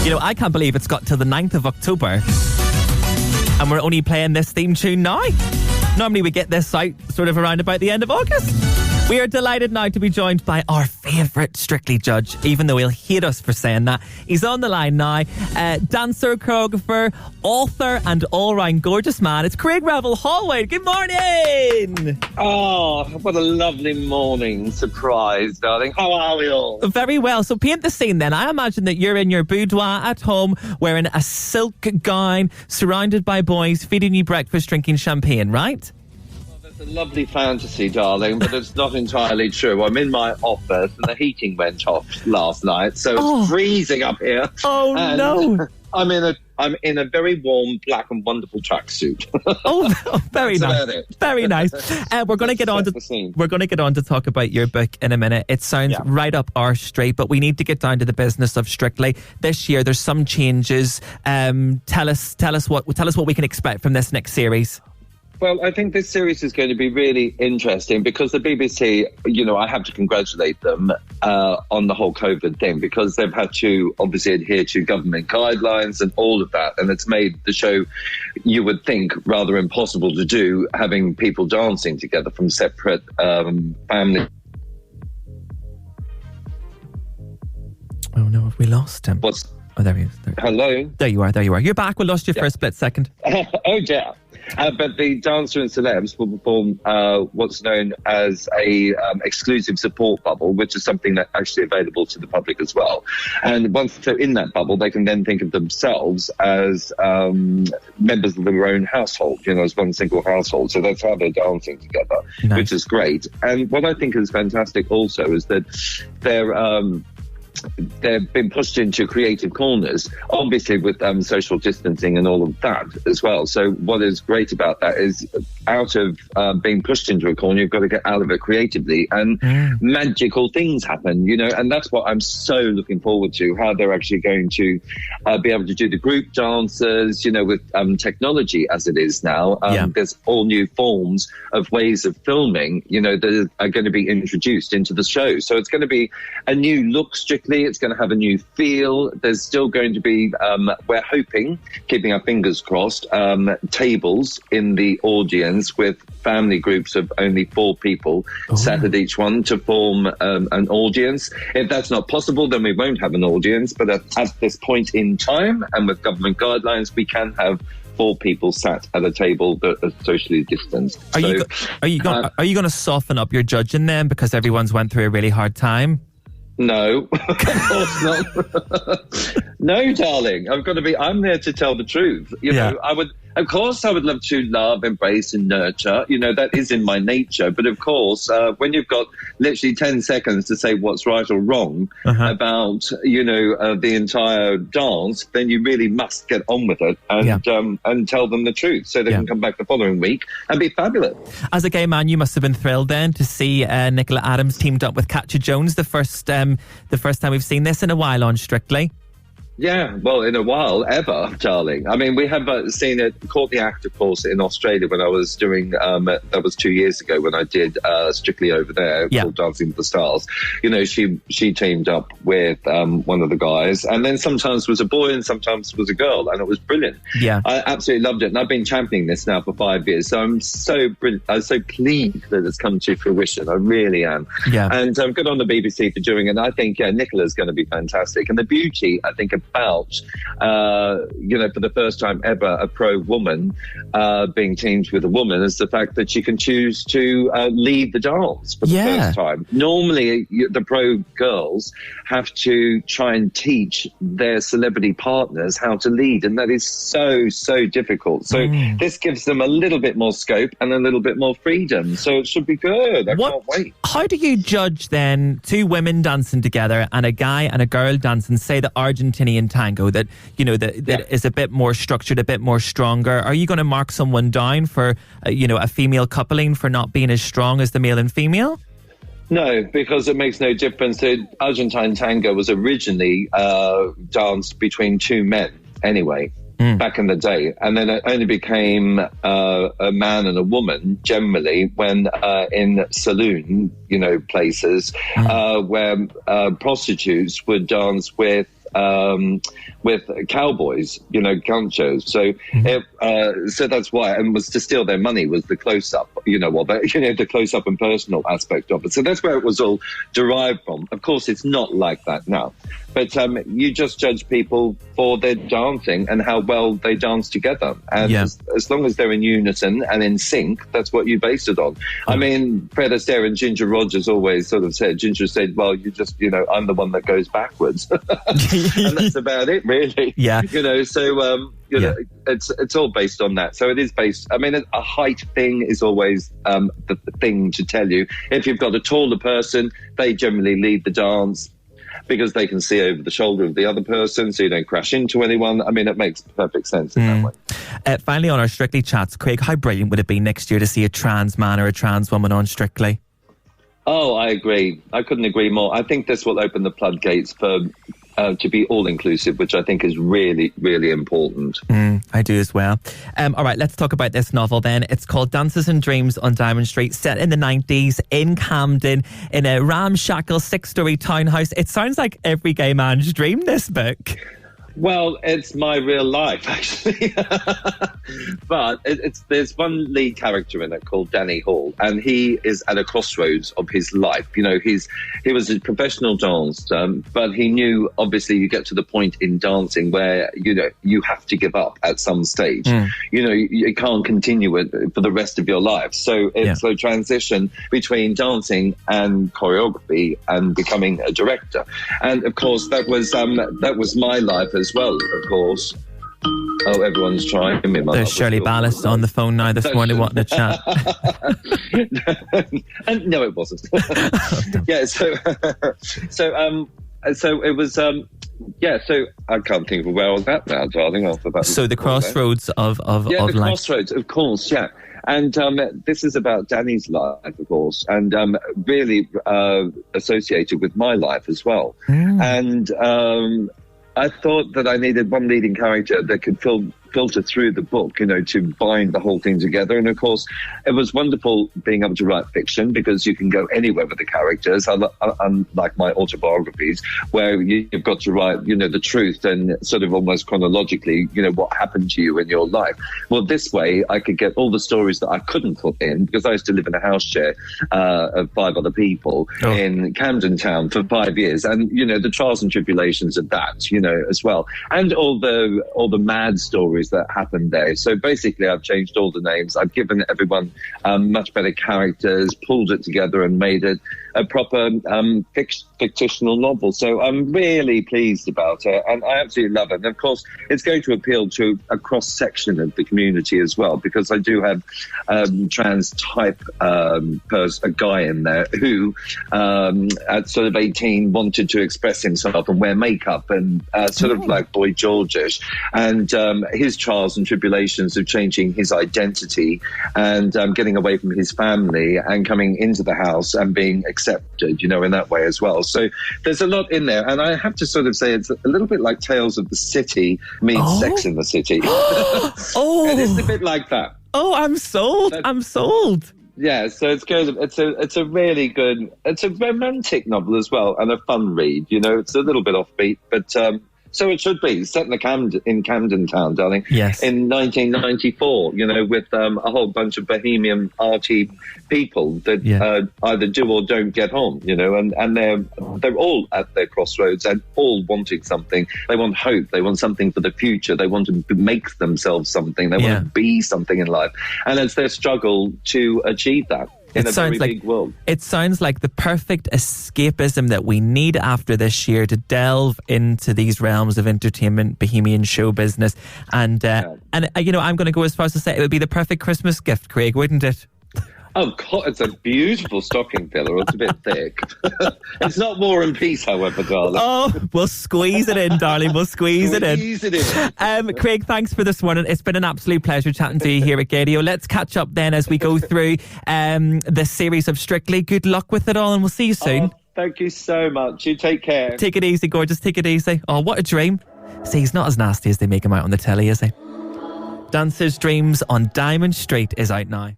You know, I can't believe it's got till the 9th of October and we're only playing this theme tune now. Normally we get this out sort of around about the end of August. We are delighted now to be joined by our favourite Strictly judge, even though he'll hate us for saying that. He's on the line now. Dancer, choreographer, author and all-round gorgeous man. It's Craig Revel Horwood. Good morning! Oh, what a lovely morning. Surprise, darling. How are we all? Very well. So paint the scene then. I imagine that you're in your boudoir at home wearing a silk gown, surrounded by boys, feeding you breakfast, drinking champagne, right? A lovely fantasy, darling, but it's not entirely true. I'm in my office and the heating went off last night, so it's freezing up here. Oh, and no. I'm in a very warm, black and wonderful tracksuit. Very nice. Very nice. We're going to get on to talk about your book in a minute. It sounds right up our street, but we need to get down to the business of Strictly. This year, there's some changes. Tell us what we can expect from this next series. Well, I think this series is going to be really interesting because the BBC, you know, I have to congratulate them on the whole COVID thing because they've had to obviously adhere to government guidelines and all of that. And it's made the show, you would think, rather impossible to do, having people dancing together from separate families. Oh, no, have we lost him? Oh, there he is. Hello? There you are. You're back. We lost you for a split second. Oh, yeah. But the dancer and celebs will perform what's known as a exclusive support bubble, which is something that's actually available to the public as well. And once they're in that bubble, they can then think of themselves as members of their own household, you know, as one single household. So that's how they're dancing together, which is great. And what I think is fantastic also is that they've been pushed into creative corners, obviously with social distancing and all of that as well. So what is great about that is out of being pushed into a corner, you've got to get out of it creatively and magical things happen, you know, and that's what I'm so looking forward to, how they're actually going to be able to do the group dances, you know, with technology as it is now. There's all new forms of ways of filming, you know, that are going to be introduced into the show. So it's going to be a new look, Strictly. It's going to have a new feel. There's still going to be, we're hoping, keeping our fingers crossed, tables in the audience with family groups of only 4 people sat at each one to form an audience. If that's not possible, then we won't have an audience. But at this point in time, and with government guidelines, we can have 4 people sat at a table that are socially distanced. Are you going to soften up your judging then because everyone's went through a really hard time? No, of course not. No, darling. I'm there to tell the truth. You know, Of course, I would love to love, embrace and nurture. You know, that is in my nature. But of course, when you've got literally 10 seconds to say what's right or wrong about, you know, the entire dance, then you really must get on with it and tell them the truth so they can come back the following week and be fabulous. As a gay man, you must have been thrilled then to see Nicola Adams teamed up with Katja Jones the first time we've seen this in a while on Strictly. Yeah, well, in a while, ever, darling. I mean, we have seen it, caught the act, of course, in Australia when I was doing, that was 2 years ago when I did Strictly over there, called Dancing with the Stars. You know, she teamed up with one of the guys, and then sometimes was a boy and sometimes was a girl, and it was brilliant. Yeah. I absolutely loved it, and I've been championing this now for 5 years, so I'm so pleased that it's come to fruition. I really am. Yeah. And good on the BBC for doing it, and I think, Nicola's going to be fantastic. And the beauty, I think, about, you know, for the first time ever, a pro woman being teamed with a woman is the fact that she can choose to lead the dance for the first time. Normally, the pro girls have to try and teach their celebrity partners how to lead, and that is so difficult. So this gives them a little bit more scope and a little bit more freedom. So it should be good. I can't wait. How do you judge then 2 women dancing together and a guy and a girl dancing, say the Argentine Tango, that, you know, that is a bit more structured, a bit more stronger? Are you going to mark someone down for, you know, a female coupling for not being as strong as the male and female? No, because it makes no difference. The Argentine Tango was originally danced between 2 men anyway. back in the day. And then it only became a man and a woman generally when in saloon, places where prostitutes would dance with cowboys, ganchos. So, so that's why, and was to steal their money was the close-up, the close-up and personal aspect of it. So that's where it was all derived from. Of course, it's not like that now. But you just judge people for their dancing and how well they dance together. And as long as they're in unison and in sync, that's what you base it on. I mean, Fred Astaire and Ginger Rogers always sort of said, Ginger said, well, you just, I'm the one that goes backwards. And that's about it, really. Yeah. So, it's all based on that. So it is based, I mean, a height thing is always the thing to tell you. If you've got a taller person, they generally lead the dance, because they can see over the shoulder of the other person, so you don't crash into anyone. I mean, it makes perfect sense in that way. Finally, on our Strictly chats, Craig, how brilliant would it be next year to see a trans man or a trans woman on Strictly? Oh, I agree. I couldn't agree more. I think this will open the floodgates for to be all-inclusive, which I think is really, really important. I do as well. All right, let's talk about this novel then. It's called Dances and Dreams on Diamond Street, set in the 90s in Camden, in a ramshackle 6-story townhouse. It sounds like every gay man's dream, this book. Well, it's my real life, actually. But there's one lead character in it called Danny Hall, and he is at a crossroads of his life. He was a professional dancer, but he knew, obviously, you get to the point in dancing where, you have to give up at some stage. You can't continue it for the rest of your life. So it's a transition between dancing and choreography and becoming a director. And, of course, that was my life as well, of course. Oh, everyone's trying me. There's Shirley Ballas on the phone now this morning wanting to chat. And no, it wasn't. Yeah, so it was. So I can't think of where I was at now, darling. So the crossroads of the life. Crossroads, of course, yeah. And this is about Danny's life, of course, and really associated with my life as well. And I thought that I needed one leading character that could filter through the book, to bind the whole thing together. And of course, it was wonderful being able to write fiction because you can go anywhere with the characters, unlike my autobiographies, where you've got to write, the truth and sort of almost chronologically, what happened to you in your life. Well, this way, I could get all the stories that I couldn't put in because I used to live in a house share of 5 other people in Camden Town for 5 years. And, the trials and tribulations of that, as well. And all the mad stories that happened there. So basically I've changed all the names. I've given everyone much better characters, pulled it together and made it a proper fictional novel. So I'm really pleased about it and I absolutely love it. And of course it's going to appeal to a cross section of the community as well, because I do have trans type a guy in there who at sort of 18 wanted to express himself and wear makeup and sort of like Boy George-ish, and his trials and tribulations of changing his identity and getting away from his family and coming into the house and being accepted, in that way as well. So there's a lot in there, and I have to sort of say it's a little bit like Tales of the City meets Sex in the City. It is a bit like that. Oh, I'm sold. I'm sold. Yeah, so it's good. It's a really good. It's a romantic novel as well, and a fun read. It's a little bit offbeat, but so it should be set in Camden Town, darling. Yes. In 1994, with a whole bunch of bohemian arty people that either do or don't get on, and they're all at their crossroads and all wanting something. They want hope. They want something for the future. They want to make themselves something. They want to be something in life, and it's their struggle to achieve that. It sounds like the perfect escapism that we need after this year to delve into these realms of entertainment, bohemian show business, and I'm going to go as far as to say it would be the perfect Christmas gift, Craig, wouldn't it? Oh, God, it's a beautiful stocking filler. It's a bit thick. It's not War and Peace, however, darling. Oh, we'll squeeze it in, darling. We'll squeeze it in. Craig, thanks for this morning. It's been an absolute pleasure chatting to you here at Gaydio. Let's catch up then as we go through the series of Strictly. Good luck with it all, and we'll see you soon. Thank you so much. You take care. Take it easy, gorgeous. Take it easy. Oh, what a dream. See, he's not as nasty as they make him out on the telly, is he? Dancer's Dreams on Diamond Street is out now.